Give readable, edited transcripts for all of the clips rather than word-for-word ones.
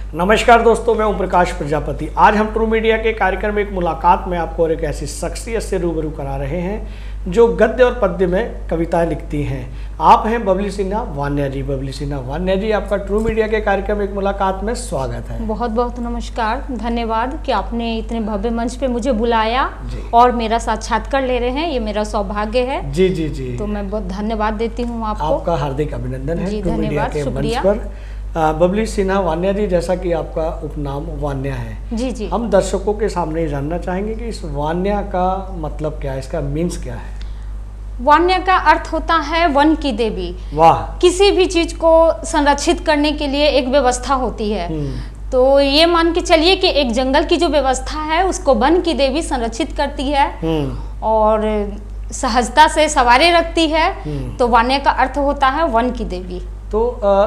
नमस्कार दोस्तों, मैं ओम प्रकाश प्रजापति। आज हम ट्रू मीडिया के कार्यक्रम में एक मुलाकात में आपको और एक ऐसी शख्सियत से रूबरू करा रहे हैं जो गद्य और पद्य में कविताएं लिखती हैं। आप हैं बबली सिन्हा वान्या जी। बबली सिन्हा वान्या जी, आपका ट्रू मीडिया के कार्यक्रम एक मुलाकात में स्वागत है। बहुत बहुत नमस्कार, धन्यवाद कि आपने इतने भव्य मंच पे मुझे बुलाया और मेरा साक्षात्कार ले रहे हैं। ये मेरा सौभाग्य है। जी जी जी, तो मैं बहुत धन्यवाद देती हूँ आपको। आपका हार्दिक अभिनंदन है ट्रू मीडिया के मंच शुक्रिया। पर। बबली सिन्हा वान्या जी, जैसा कि आपका उपनाम वान्या है, जी जी, हम दर्शकों के सामने ये जानना चाहेंगे कि इस वान्या का मतलब क्या है, इसका मीन्स क्या है? वान्या का अर्थ होता है वन की देवी। वाह। किसी भी चीज को संरक्षित करने के लिए एक व्यवस्था होती है। तो ये मान के चलिए कि एक जंगल की जो व्यवस्था है उसको वन की देवी संरक्षित करती है और सहजता से सवारे रखती है। तो वान्या का अर्थ होता है वन की देवी। तो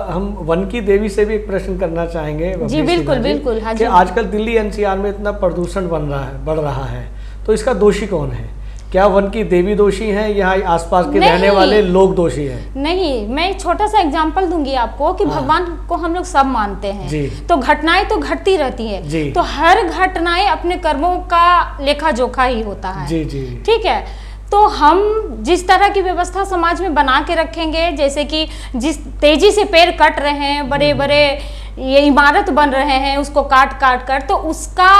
हम वन की देवी से भी एक प्रश्न करना चाहेंगे। जी बिल्कुल बिल्कुल। हाँ जी। आजकल दिल्ली एनसीआर में इतना प्रदूषण बढ़ रहा है, तो इसका दोषी कौन है? क्या वन की देवी दोषी है या आसपास के रहने वाले लोग दोषी हैं? नहीं, मैं एक छोटा सा एग्जांपल दूंगी आपको कि भगवान को हम लोग सब मानते हैं, तो घटनाएं तो घटती रहती है, तो हर घटनाएं अपने कर्मों का लेखा जोखा ही होता है। जी जी, ठीक है। तो हम जिस तरह की व्यवस्था समाज में बना के रखेंगे, जैसे कि जिस तेजी से पेड़ कट रहे हैं, बड़े बड़े ये इमारत बन रहे हैं, उसको काट काट कर, तो उसका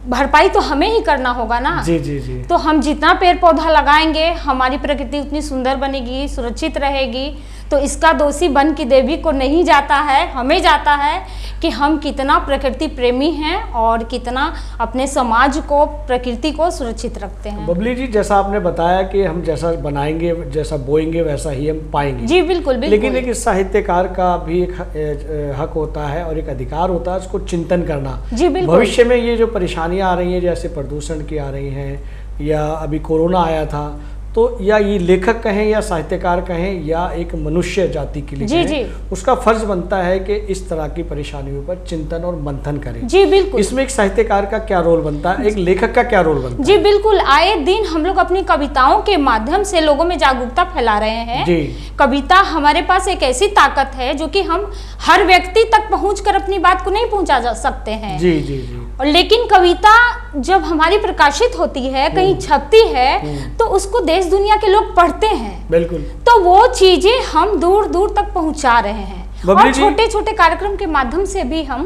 भरपाई तो हमें ही करना होगा ना। जी जी जी। तो हम जितना पेड़ पौधा लगाएंगे हमारी प्रकृति उतनी सुंदर बनेगी, सुरक्षित रहेगी। तो इसका दोषी वन की देवी को नहीं जाता है, हमें जाता है कि हम कितना प्रकृति प्रेमी हैं और कितना अपने समाज को, प्रकृति को सुरक्षित रखते हैं। बबली जी, जैसा आपने बताया कि हम जैसा बनाएंगे, जैसा बोएंगे वैसा ही हम पाएंगे। जी बिल्कुल बिल्कुल। लेकिन एक साहित्यकार का भी एक हक होता है और एक अधिकार होता है उसको चिंतन करना। जी बिल्कुल। भविष्य में ये जो परेशानियां आ रही हैं, जैसे प्रदूषण की आ रही हैं या अभी कोरोना आया था, तो या ये लेखक कहें या साहित्यकार कहें या एक मनुष्य जाति के लिए कहें, उसका फर्ज बनता है कि इस तरह की परेशानियों पर चिंतन और मंथन करें। जी बिल्कुल। इसमें एक साहित्यकार का क्या रोल बनता है, एक लेखक का क्या रोल बनता है? जी बिल्कुल। आए दिन हम लोग अपनी कविताओं के माध्यम से लोगों में जागरूकता फैला रहे हैं। जी। कविता हमारे पास एक ऐसी ताकत है जो कि हम हर व्यक्ति तक पहुंचकर अपनी बात को नहीं पहुंचा जा सकते हैं। जी जी जी। और लेकिन कविता जब हमारी प्रकाशित होती है, कहीं छपती है, तो उसको देश दुनिया के लोग पढ़ते हैं। बिल्कुल। तो वो चीजें हम दूर दूर तक पहुंचा रहे हैं और छोटे छोटे कार्यक्रम के माध्यम से भी हम।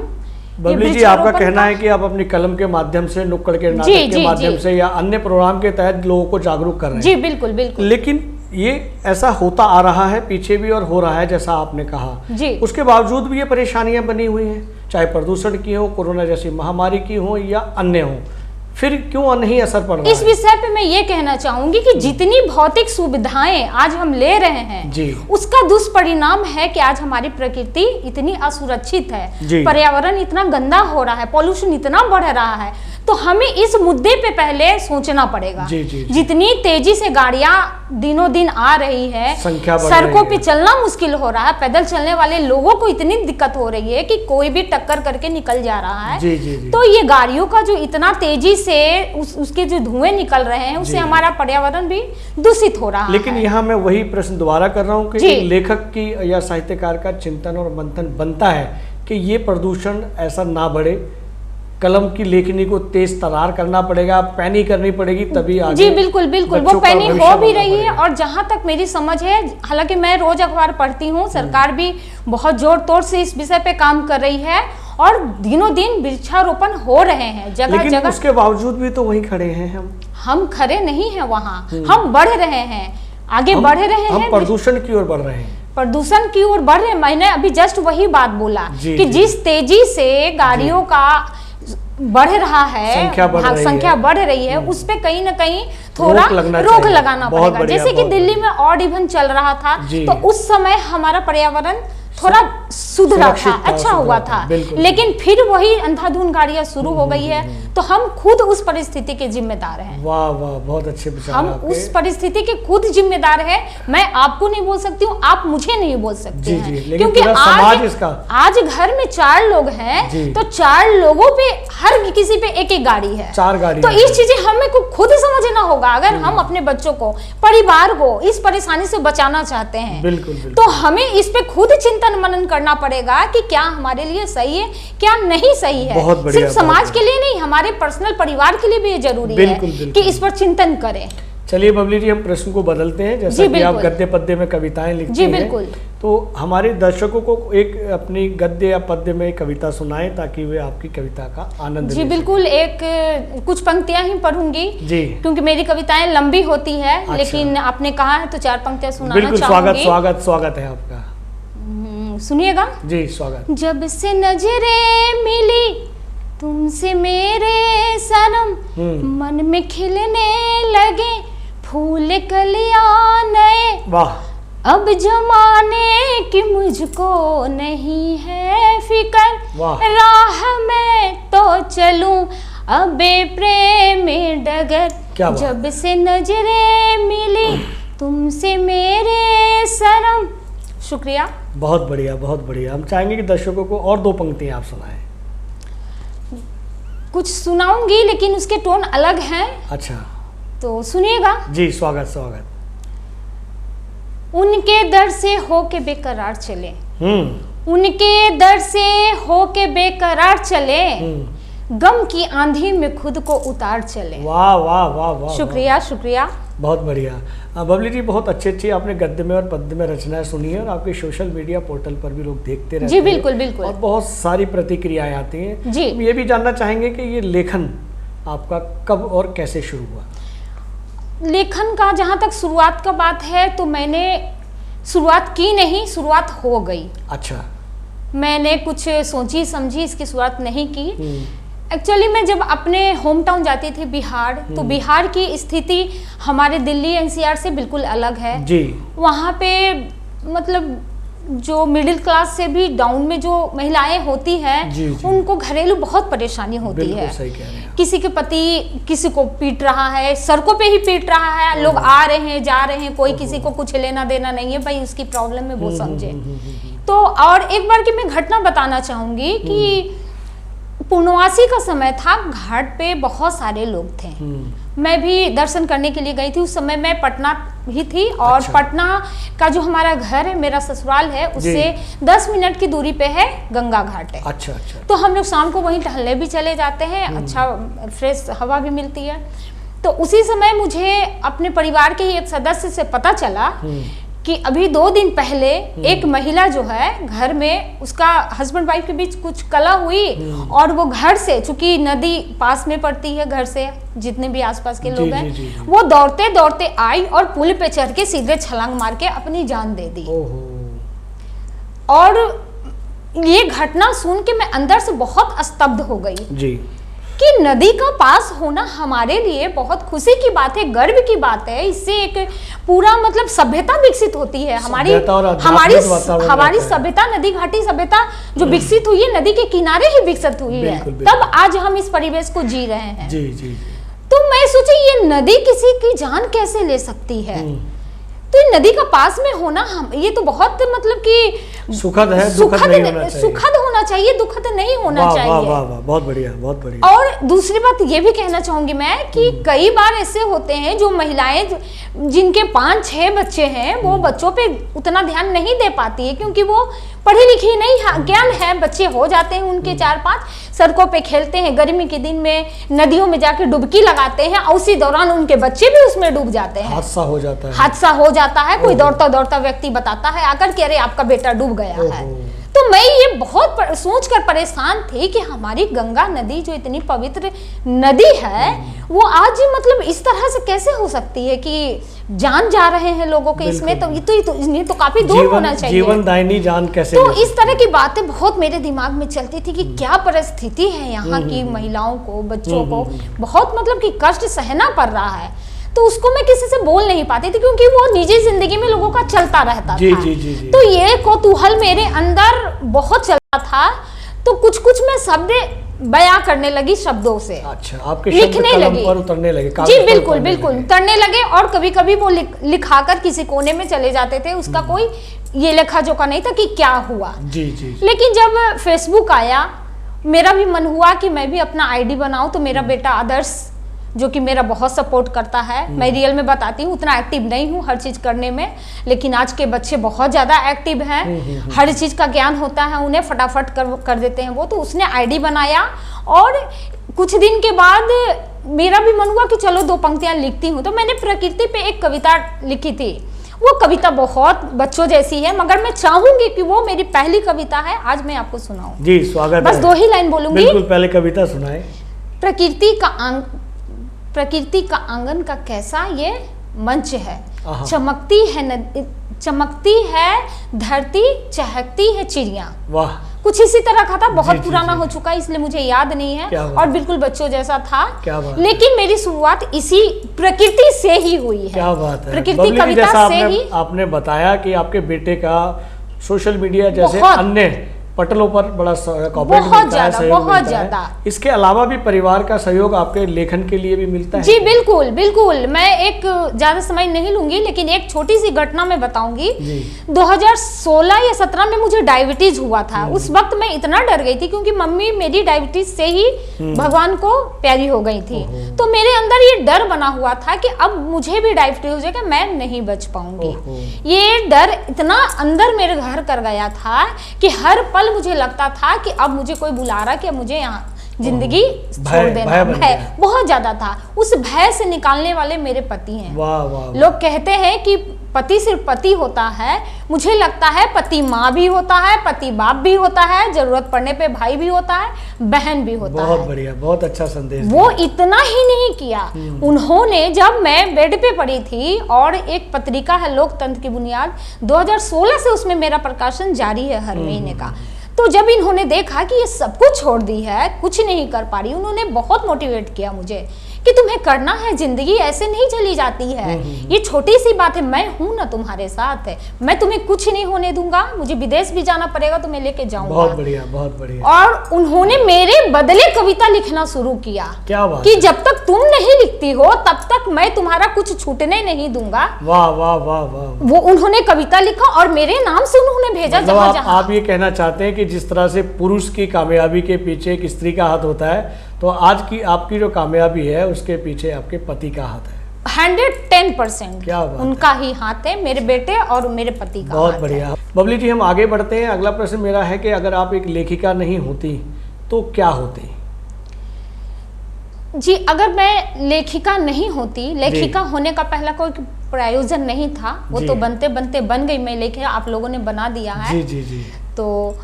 बबली जी, आपका कहना है कि आप अपनी कलम के माध्यम से, नुक्कड़ के नाटक के माध्यम से या अन्य प्रोग्राम के तहत लोगों को जागरूक कर रहे हैं। जी बिल्कुल बिल्कुल। लेकिन ये ऐसा होता आ रहा है पीछे भी और हो रहा है, जैसा आपने कहा। जी। उसके बावजूद भी ये परेशानियां बनी हुई हैं, चाहे प्रदूषण की हो, कोरोना जैसी महामारी की हो या अन्य हो, फिर क्यों नहीं असर पड़ रहा है? इस विषय पे मैं ये कहना चाहूंगी कि जितनी भौतिक सुविधाएं आज हम ले रहे हैं, उसका दुष्परिणाम है कि आज हमारी प्रकृति इतनी असुरक्षित है, पर्यावरण इतना गंदा हो रहा है, पॉल्यूशन इतना बढ़ रहा है। तो हमें इस मुद्दे पे पहले सोचना पड़ेगा। जितनी तेजी से गाड़ियां दिनों दिन आ रही है, सड़कों पे चलना मुश्किल हो रहा है, पैदल चलने वाले लोगों को इतनी दिक्कत हो रही है कि कोई भी टक्कर करके निकल जा रहा है। तो ये गाड़ियों का जो इतना तेजी से उसके जो धुएं निकल रहे हैं, उससे हमारा पर्यावरण भी दूषित हो रहा है। लेकिन यहाँ मैं वही प्रश्न दोबारा कर रहा हूँ कि लेखक की या साहित्यकार का चिंतन और मंथन बनता है कि ये प्रदूषण ऐसा ना बढ़े, कलम की लेखनी को तेज तरार करना पड़ेगा, पैनी करनी पड़ेगी, तभी आगे। जी बिल्कुल बिल्कुल, वो पैनी हो भी रही है। और जहां तक मेरी समझ है, हालांकि मैं रोज अखबार पढ़ती हूँ, सरकार भी बहुत जोर तोड़ से इस विषय पे काम कर रही है और दिनों दिन वृक्षारोपण हो रहे हैं जगह जगह। उसके बावजूद भी तो वहीं खड़े हैं हम खड़े नहीं है वहाँ, हम बढ़ रहे हैं, आगे बढ़ रहे हैं, हम प्रदूषण की ओर बढ़ रहे हैं, प्रदूषण की ओर बढ़ रहे हैं। मैंने अभी जस्ट वही बात बोला कि जिस तेजी से गाड़ियों का बढ़ रहा है, संख्या बढ़ रही है, उस पे कहीं ना कहीं थोड़ा रोक लगाना पड़ेगा। जैसे कि दिल्ली में ऑड इवन चल रहा था, तो उस समय हमारा पर्यावरण थोड़ा सुधरा था, अच्छा हुआ था। लेकिन फिर वही अंधाधुंध गाड़ियां शुरू हो गई है, तो हम खुद उस परिस्थिति के जिम्मेदार हैं। वाह वाह, बहुत अच्छे विचार। हम उस परिस्थिति के खुद जिम्मेदार हैं। मैं आपको नहीं बोल सकती हूँ, आप मुझे नहीं बोल सकते हैं, क्योंकि आज घर में 4 लोग हैं तो 4 लोगों पे हर किसी पे एक गाड़ी है, 4 गाड़ी। तो इस चीजें हमें को खुद समझना होगा। अगर हम अपने बच्चों को, परिवार को इस परेशानी से बचाना चाहते हैं, बिल्कुल, तो हमें इस पे खुद चिंतन मनन करना पड़ेगा कि क्या हमारे लिए सही है, क्या नहीं सही है। सिर्फ समाज के लिए नहीं, हमारे पर्सनल परिवार के लिए भी ये जरूरी है कि इस पर चिंतन करें। चलिए बबली जी, हम प्रश्न को बदलते हैं। जैसे कि आप गद्य पद्य में कविताएं लिखती हैं, बिल्कुल, तो हमारे दर्शकों को एक अपनी गद्य या पद्य में कविता सुनाएं ताकि वे आपकी कविता का आनंद जी बिल्कुल। कुछ पंक्तियां ही पढ़ूंगी जी, क्योंकि मेरी कविताएं लंबी होती है। अच्छा। लेकिन आपने कहा है तो 4 पंक्तियां सुनाना चाहूंगी। बिल्कुल, स्वागत है आपका। सुनिएगा जी, स्वागत। जब से नजरें मिली तुमसे मेरे सनम, मन में खिलने लगे फूल कलियां नए। वाह। अब जमाने की मुझको नहीं है फिकर, राह में तो चलूं अबे प्रेम डगर। जब से नजरें मिली तुमसे मेरे सनम। शुक्रिया। बहुत बढ़िया, बहुत बढ़िया। हम चाहेंगे कि दर्शकों को और 2 पंक्तियां आप सुनाएं। कुछ सुनाऊंगी लेकिन उसके टोन अलग हैं। अच्छा, तो सुनिएगा जी। स्वागत। उनके दर से होके बेकरार चले, उनके दर से होके बेकरार चले, गम की आंधी में खुद को उतार चले। वाह वाह वाह वाह। शुक्रिया, शुक्रिया। बहुत बढ़िया बबली जी, बहुत अच्छी आपने गद्य में और पद्य में रचनाएं सुनी है और आपके सोशल मीडिया पोर्टल पर भी लोग देखते रहते हैं। जी बिल्कुल, बिल्कुल। और बहुत सारी प्रतिक्रियाएं आती हैं जी। ये भी जानना चाहेंगे कि ये लेखन आपका कब और कैसे शुरू हुआ? लेखन का जहाँ तक शुरुआत का बात है तो मैंने शुरुआत की नहीं, शुरुआत हो गई। अच्छा। मैंने कुछ सोची समझी इसकी शुरुआत नहीं की। एक्चुअली मैं जब अपने होम टाउन जाती थी बिहार, तो बिहार की स्थिति हमारे दिल्ली एनसीआर से बिल्कुल अलग है जी। वहाँ पे मतलब जो मिडिल क्लास से भी डाउन में जो महिलाएं होती हैं, उनको घरेलू बहुत परेशानी होती है। किसी के पति किसी को पीट रहा है, सड़कों पे ही पीट रहा है, लोग आ रहे हैं जा रहे हैं, कोई किसी को कुछ लेना देना नहीं है, भाई उसकी प्रॉब्लम में वो समझे। तो और एक बार की मैं घटना बताना चाहूंगी कि पूर्णवासी का समय था, घाट पे बहुत सारे लोग थे। मैं भी दर्शन करने के लिए गई थी। उस समय मैं पटना ही थी और अच्छा। पटना का जो हमारा घर है, मेरा ससुराल है, उससे 10 मिनट की दूरी पे है गंगा घाट है। अच्छा, अच्छा। तो हम लोग शाम को वहीं टहलने भी चले जाते हैं, अच्छा फ्रेश हवा भी मिलती है। तो उसी समय मुझे अपने परिवार के ही एक सदस्य से पता चला कि अभी 2 दिन पहले एक महिला जो है घर में, उसका हस्बैंड वाइफ के बीच कुछ कला हुई और वो घर से, चूंकि नदी पास में पड़ती है घर से, जितने भी आसपास के लोग हैं, वो दौड़ते दौड़ते आई और पुल पे चढ़ के सीधे छलांग मार के अपनी जान दे दी। और ये घटना सुन के मैं अंदर से बहुत स्तब्ध हो गई जी। कि नदी का पास होना हमारे लिए बहुत खुशी की बात है, गर्व की बात है। इससे एक पूरा मतलब सभ्यता विकसित होती है। हमारी सभ्यता, नदी घाटी सभ्यता जो विकसित हुई है, नदी के किनारे ही विकसित हुई है। तब आज हम इस परिवेश को जी रहे हैं। जी, जी। तो मैं सोची ये नदी किसी की जान कैसे ले सकती है? तो नदी का पास में होना हम ये तो बहुत मतलब कि सुखद है, सुखद होना चाहिए, दुखद नहीं होना चाहिए। वाह वाह वाह, बहुत बढ़िया, बहुत बढ़िया। और दूसरी बात ये भी कहना चाहूंगी मैं कि कई बार ऐसे होते हैं जो महिलाएं जिनके 5-6 बच्चे हैं, वो बच्चों पे उतना ध्यान नहीं दे पाती है, क्योंकि वो पढ़ी लिखी नहीं, ज्ञान है, बच्चे हो जाते हैं उनके 4-5, सड़कों पे खेलते हैं, गर्मी के दिन में नदियों में जाके डुबकी लगाते हैं और उसी दौरान उनके बच्चे भी उसमें डूब जाते हैं। हादसा हो जाता है, कोई दौड़ता दौड़ता व्यक्ति बताता है आकर कि अरे आपका बेटा डूब गया है। तो मैं ये बहुत सोचकर परेशान थी कि हमारी गंगा नदी जो इतनी पवित्र नदी है, वो आज मतलब इस तरह से कैसे हो सकती है कि जान जा रहे हैं लोगों के इसमें। तो ये तो काफी दूर होना चाहिए, जीवन दायिनी जान कैसे। तो इस तरह की बातें बहुत मेरे दिमाग में चलती थी कि क्या परिस्थिति है यहाँ की महिलाओं को, बच्चों को बहुत मतलब कि कष्ट सहना पड़ रहा है। तो उसको मैं किसी से बोल नहीं पाती थी, क्योंकि वो निजी जिंदगी में लोगों का चलता रहता था। जी। तो ये कौतूहल मेरे अंदर बहुत चलता था। तो कुछ मैं शब्द बयां करने लगी शब्दों से। अच्छा, आपके लिखने लगी पर उतरने लगे। जी बिल्कुल बिल्कुल उतरने लगे, और कभी कभी वो लिखाकर किसी कोने में चले जाते थे, उसका कोई ये लेखा जोखा नहीं था कि क्या हुआ। जी जी। लेकिन जब फेसबुक आया, मेरा भी मन हुआ कि मैं भी अपना आईडी बनाऊं। तो मेरा बेटा आदर्श, जो कि मेरा बहुत सपोर्ट करता है, मैं रियल में बताती हूँ उतना एक्टिव नहीं हूँ हर चीज़ करने में, लेकिन आज के बच्चे बहुत ज़्यादा एक्टिव हैं, हर चीज़ का ज्ञान होता है उन्हें, फटाफट कर देते हैं वो। तो उसने आईडी बनाया, और कुछ दिन के बाद मेरा भी मन हुआ कि चलो 2 पंक्तियाँ लिखती हूँ। तो मैंने प्रकृति पे एक कविता लिखी थी। वो कविता बहुत बच्चों जैसी है, मगर मैं चाहूंगी कि वो मेरी पहली कविता है, आज मैं आपको सुनाऊं। जी स्वागत बस 2 ही लाइन बोलूंगी। बिल्कुल, पहले कविता सुनाए। प्रकृति का आंगन का कैसा ये मंच है, चमकती है धरती, चहकती है चिड़िया। वाह, कुछ इसी तरह का था, बहुत पुराना हो चुका है इसलिए मुझे याद नहीं है, और बिल्कुल बच्चों जैसा था। लेकिन मेरी शुरुआत इसी प्रकृति से ही हुई है। क्या बात है। प्रकृति कविता से ही। आपने बताया कि आपके बेटे का सोशल मीडिया जैसे अन्य पटलों पर बड़ा कॉपरेट मिलता है, बहुत ज्यादा। इसके अलावा भी परिवार का सहयोग आपके लेखन के लिए भी मिलता है? जी बिल्कुल बिल्कुल। मैं एक ज्यादा समय नहीं लूंगी, लेकिन एक छोटी सी घटना मैं बताऊंगी। 2016 या 17 में मुझे डायबिटीज हुआ था। उस वक्त मैं इतना डर गई थी, क्योंकि मम्मी मेरी डायबिटीज से ही भगवान को प्यारी हो गई थी। तो मेरे अंदर ये डर बना हुआ था कि अब मुझे भी डायबिटीज हो जाएगा, मैं नहीं बच पाऊंगी। ये डर इतना अंदर मेरे घर कर गया था कि हर पल मुझे लगता था कि अब मुझे कोई बुला रहा, कि मुझे यहाँ जिंदगी छोड़ देना। भय बहुत ज्यादा था। उस भय से निकालने वाले मेरे पति हैं। वाह वाह। लोग कहते हैं कि पति सिर्फ पति होता है, मुझे लगता है पति माँ भी होता है, पति बाप भी होता है, जरूरत पड़ने पे भाई भी होता है, बहन भी होता है। बहुत बढ़िया, बहुत अच्छा संदेश। वो इतना ही नहीं किया, उन्होंने, जब मैं बेड पे पड़ी थी, और एक पत्रिका है लोकतंत्र की बुनियाद, 2016 से उसमें मेरा प्रकाशन जारी है हर महीने का। तो जब इन्होंने देखा कि ये सब कुछ छोड़ दी है, कुछ नहीं कर पा रही, उन्होंने बहुत मोटिवेट किया मुझे कि तुम्हें करना है, जिंदगी ऐसे नहीं चली जाती है, ये छोटी सी बात है, मैं हूं ना तुम्हारे साथ है, मैं तुम्हें कुछ नहीं होने दूंगा, मुझे विदेश भी जाना पड़ेगा तो मैं लेके जाऊंगा। बहुत बढ़िया, बहुत बढ़िया। और उन्होंने मेरे बदले कविता लिखना शुरू किया। क्या बात कि जब तक तुम नहीं लिखती हो तब तक मैं तुम्हारा कुछ छूटने नहीं दूंगा। वाह वाह वाह वाह। वो उन्होंने कविता लिखा और मेरे नाम से उन्होंने भेजा। मतलब आप ये कहना चाहते हैं कि जिस तरह से पुरुष की कामयाबी के पीछे एक स्त्री का हाथ होता है, तो आज की आपकी जो कामयाबी है उसके पीछे आपके पति का हाथ है। 110%। क्या बात उनका ही हाथ है, मेरे बेटे और मेरे पति का। बहुत बढ़िया। बबली जी, हम आगे बढ़ते हैं। अगला प्रश्न मेरा है कि अगर आप एक लेखिका नहीं होती तो क्या होती? जी, अगर मैं लेखिका नहीं होती, लेखिका होने का पहला कोई प्रयोजन नहीं था, वो तो बनते बनते बन गई मैं लेखिका, आप लोगों ने बना दिया है। जी जी जी। तो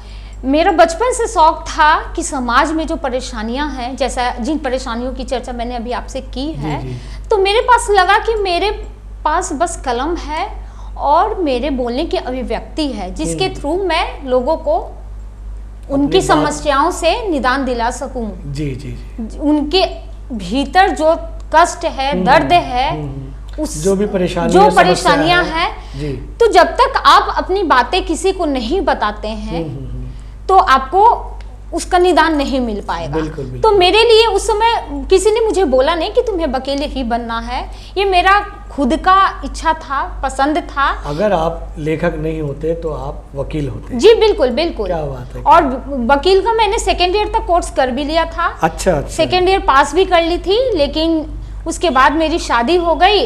मेरा बचपन से शौक था कि समाज में जो परेशानियां हैं, जैसा जिन परेशानियों की चर्चा मैंने अभी आपसे की है, तो मेरे पास लगा कि मेरे पास बस कलम है और मेरे बोलने की अभिव्यक्ति है, जिसके थ्रू मैं लोगों को उनकी समस्याओं से निदान दिला सकूं। जी जी जी। उनके भीतर जो कष्ट है, दर्द है, उस जो भी परेशानियां हैं, तो जब तक आप अपनी बातें किसी को नहीं बताते हैं तो आपको उसका निदान नहीं मिल पाएगा। बिल्कुल, बिल्कुल। तो मेरे लिए उस समय किसी ने मुझे बोला नहीं कि तुम्हें वकील ही बनना है, ये मेरा खुद का इच्छा था, पसंद था। अगर आप लेखक नहीं होते तो आप वकील होते। जी बिल्कुल बिल्कुल। क्या बात है। और वकील का मैंने 2nd ईयर तक कोर्स कर भी लिया था। अच्छा। 2nd ईयर पास भी कर ली थी, लेकिन उसके बाद मेरी शादी हो गई,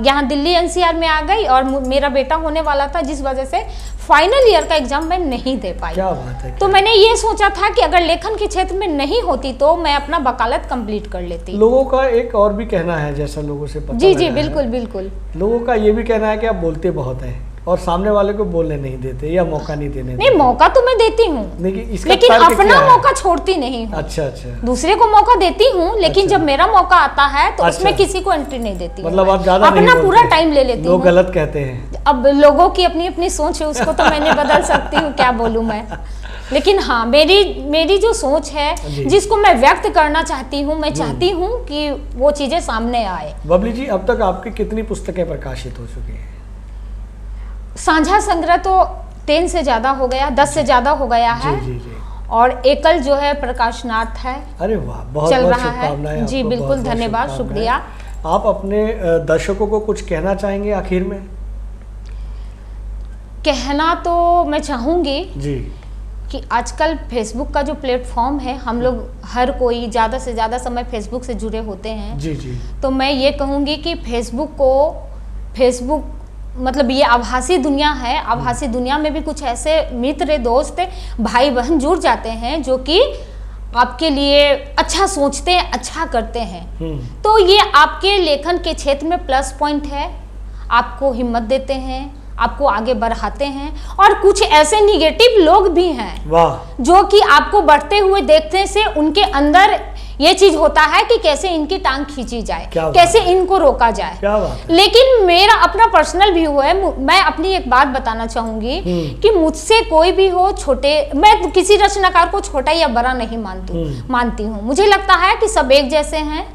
यहाँ दिल्ली NCR में आ गई, और मेरा बेटा होने वाला था, जिस वजह से फाइनल ईयर का एग्जाम मैं नहीं दे पाई। क्या बात है। तो मैंने ये सोचा था कि अगर लेखन के क्षेत्र में नहीं होती तो मैं अपना वकालत कंप्लीट कर लेती। लोगों का एक और भी कहना है, जैसा लोगों से पता जी जी बिल्कुल बिल्कुल, लोगों का ये भी कहना है कि आप बोलते बहुत हैं और सामने वाले को बोलने नहीं देते या मौका नहीं देने नहीं, मौका तो मैं देती हूँ, लेकिन अपना मौका छोड़ती नहीं हूँ। अच्छा अच्छा। दूसरे को मौका देती हूँ, लेकिन जब मेरा मौका आता है तो उसमें किसी को एंट्री नहीं देती। मतलब आप ज्यादा अपना पूरा टाइम ले लेती हूँ। लोग गलत कहते हैं। अब लोगों की अपनी अपनी सोच है, उसको तो मैं नहीं बदल सकती हूँ, क्या बोलूँ मैं। लेकिन हाँ, मेरी जो सोच है, जिसको मैं व्यक्त करना चाहती हूँ, मैं चाहती हूँ कि वो चीजें सामने आए। बबली जी, अब तक आपकी कितनी पुस्तकें प्रकाशित हो चुकी हैं? साझा संग्रह तो 10 से ज्यादा हो गया, 10 से ज्यादा हो गया है। जी, जी, जी। और एकल जो है प्रकाशनाथ है। अरे वाह, बहुत चल बहुत रहा है जी, बिल्कुल धन्यवाद, शुक्रिया। आप अपने दर्शकों को कुछ कहना चाहेंगे आखिर में? कहना तो मैं चाहूंगी जी कि आजकल फेसबुक का जो प्लेटफॉर्म है, हम लोग हर कोई ज़्यादा से ज़्यादा समय फेसबुक से जुड़े होते हैं। जी जी। तो मैं ये कहूँगी कि फेसबुक मतलब ये आभासी दुनिया है। आभासी दुनिया में भी कुछ ऐसे मित्र, दोस्त, भाई बहन जुड़ जाते हैं जो कि आपके लिए अच्छा सोचते हैं, अच्छा करते हैं। तो ये आपके लेखन के क्षेत्र में प्लस पॉइंट है, आपको हिम्मत देते हैं, आपको आगे बढ़ाते हैं। और कुछ ऐसे निगेटिव लोग भी हैं वाह, जो कि आपको बढ़ते हुए देखने से उनके अंदर ये चीज होता है कि कैसे इनकी टांग खींची जाए, कैसे इनको रोका जाए। क्या बात है। लेकिन मेरा अपना पर्सनल व्यू है, मैं अपनी एक बात बताना चाहूंगी कि मुझसे कोई भी हो छोटे, मैं किसी रचनाकार को छोटा या बड़ा नहीं मानती हूँ। मुझे लगता है कि सब एक जैसे हैं।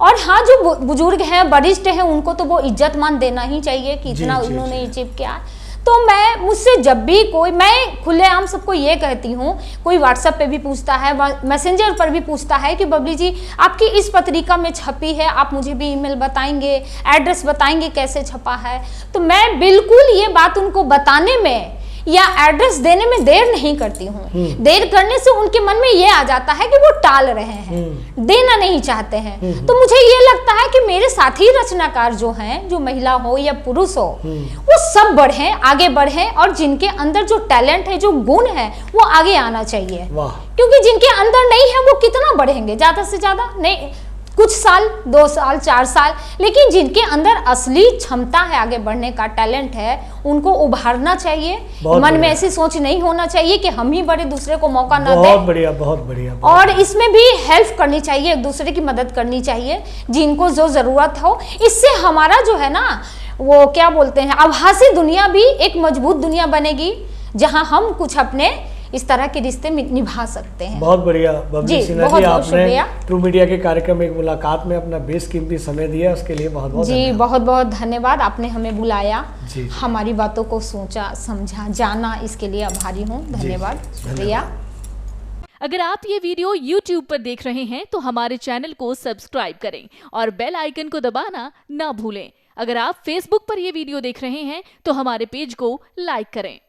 और हाँ, जो बुजुर्ग हैं, वरिष्ठ हैं, उनको तो वो इज्जत मान देना ही चाहिए कि इतना उन्होंने अचीव किया। तो मैं मुझसे जब भी कोई, मैं खुलेआम सबको ये कहती हूँ, कोई व्हाट्सएप पे भी पूछता है, मैसेंजर पर भी पूछता है कि बबली जी आपकी इस पत्रिका में छपी है, आप मुझे भी ईमेल बताएंगे, एड्रेस बताएंगे कैसे छपा है। तो मैं बिल्कुल ये बात उनको बताने में या एड्रेस देने में देर नहीं करती हूँ। देर करने से उनके मन में ये आ जाता है कि वो टाल रहे हैं, देना नहीं चाहते हैं। तो मुझे ये लगता है कि मेरे साथी रचनाकार जो हैं, जो महिला हो या पुरुष हो, वो सब बढ़े, आगे बढ़े, और जिनके अंदर जो टैलेंट है, जो गुण है, वो आगे आना चाहिए। क्योंकि जिनके अंदर नहीं है वो कितना बढ़ेंगे, ज्यादा से ज्यादा नहीं, कुछ साल, 2 साल, 4 साल। लेकिन जिनके अंदर असली क्षमता है, आगे बढ़ने का टैलेंट है, उनको उभारना चाहिए। मन में ऐसी सोच नहीं होना चाहिए कि हम ही बड़े, दूसरे को मौका ना दें। बहुत बढ़िया, बहुत बढ़िया। और इसमें भी हेल्प करनी चाहिए, एक दूसरे की मदद करनी चाहिए, जिनको जो जरूरत हो। इससे हमारा जो है ना, वो क्या बोलते हैं, आभासी दुनिया भी एक मजबूत दुनिया बनेगी, जहां हम कुछ अपने इस तरह के रिश्ते निभा सकते हैं। बहुत बढ़िया बबली सिन्हा जी, आपने ट्रू मीडिया के कार्यक्रम में एक मुलाकात में अपना बेशकीमती समय दिया, उसके लिए बहुत बहुत जी, बहुत बहुत धन्यवाद। आपने हमें बुलाया, हमारी बातों को सोचा, समझा, जाना, इसके लिए आभारी हूँ। धन्यवाद, शुक्रिया। अगर आप ये वीडियो YouTube पर देख रहे हैं तो हमारे चैनल को सब्सक्राइब करें और बेल आइकन को दबाना ना भूलें। अगर आप Facebook पर ये वीडियो देख रहे हैं तो हमारे पेज को लाइक करें।